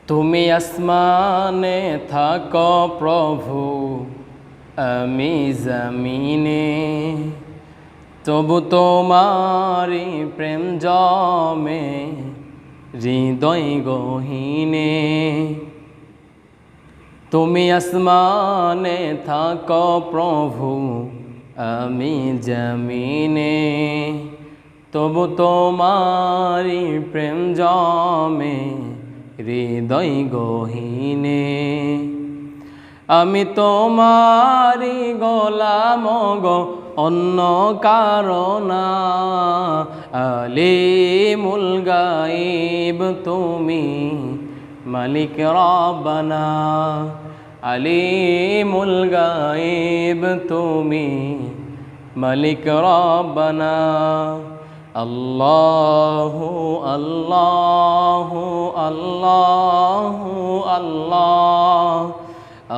তুমি আসমানে থাকো প্রভু, আমি জমিনে, তবু তোমারি প্রেম জমে হৃদয় গহীনে। তুমি আসমানে থাকো প্রভু, আমি জমিনে, তবু তোমারি প্রেম জমে হৃদয় গহীনে। আমি তোমারি গোলাম গো, অন্য কারো না। আলিমুল গায়ব তুমি, মালিক রব্বানা। আলিমুল গায়ব তুমি, মালিক রব্বানা। আল্লাহু আল্লাহু আল্লাহু আল্লাহ,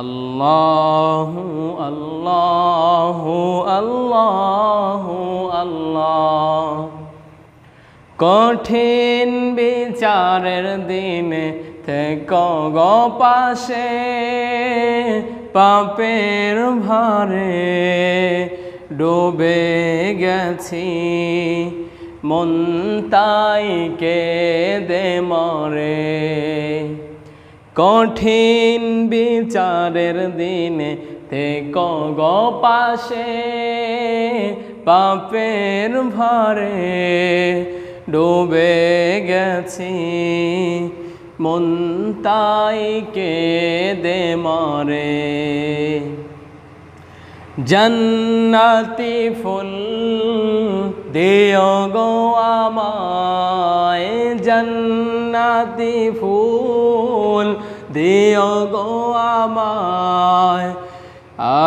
আল্লাহু আল্লাহু আল্লাহু আল্লাহ। কঠিন বিচারের দিনে থেকো গো পাশে, পাপের ভারে ডুবে গেছি, মন তাই কেঁদে মরে। কঠিন বিচারের দিনে থেকো গো পাশে, পাপের ভারে ডুবে গেছি, মন তাই কেঁদে মরে। জান্নাতি ফুল দিও গো আমায়, জান্নাতি ফুল দিও গো আমায়,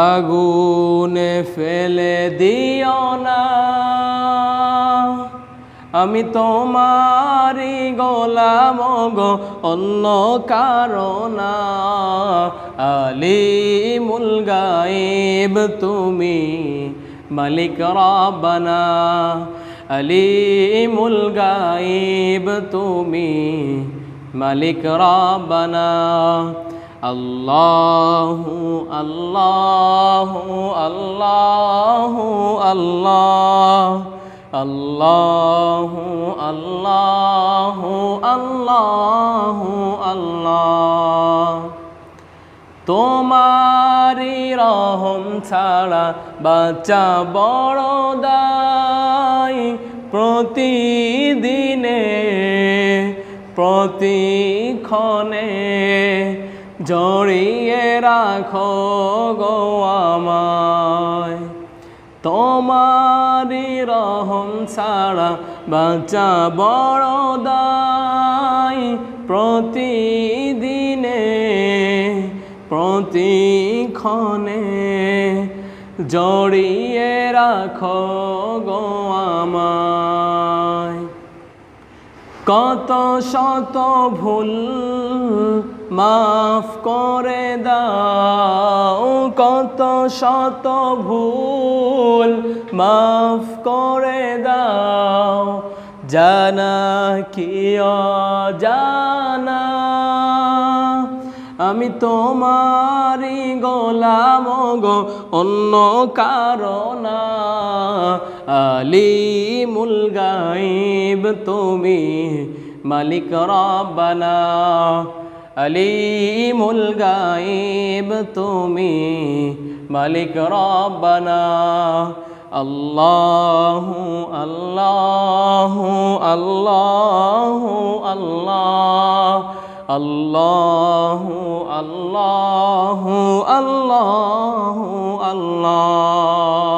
আগুনে ফেলে দিও না। আমি তোমারি গোলাম গো, অন্য কারো না। আলিমুল গায়ব তুমি, মালিক রব্বানা। আলিমুল গায়ব তুমি, মালিক রব্বানা। আল্লাহু আল্লাহু আল্লাহু আল্লাহ, আল্লাহু আল্লাহু আল্লাহু আল্লাহ। তোমারি রহম ছাড়া বাঁচা বড় দায়, প্রতিদিনে প্রতিক্ষণে জড়িয়ে রাখো গো আমায়। তোমারি রহম ছাড়া বাঁচা বড় দায়, প্রতিদিনে প্রতিক্ষণে জড়িয়ে রাখো গো আমায়। কত শত ভুল মাফ করে দাও, কত শত ভুল মাফ করে দাও, জানা কি অজানা। আমি তোমারি গোলাম গো, অন্য কারো না। আলিমুল গায়ব তুমি, মালিক রব্বানা। আলিমুল গায়ব তুমি, মালিক রব্বানা। আল্লাহু আল্লাহু আল্লাহু আল্লাহ, আল্লাহু আল্লাহু আল্লাহু আল্লাহ।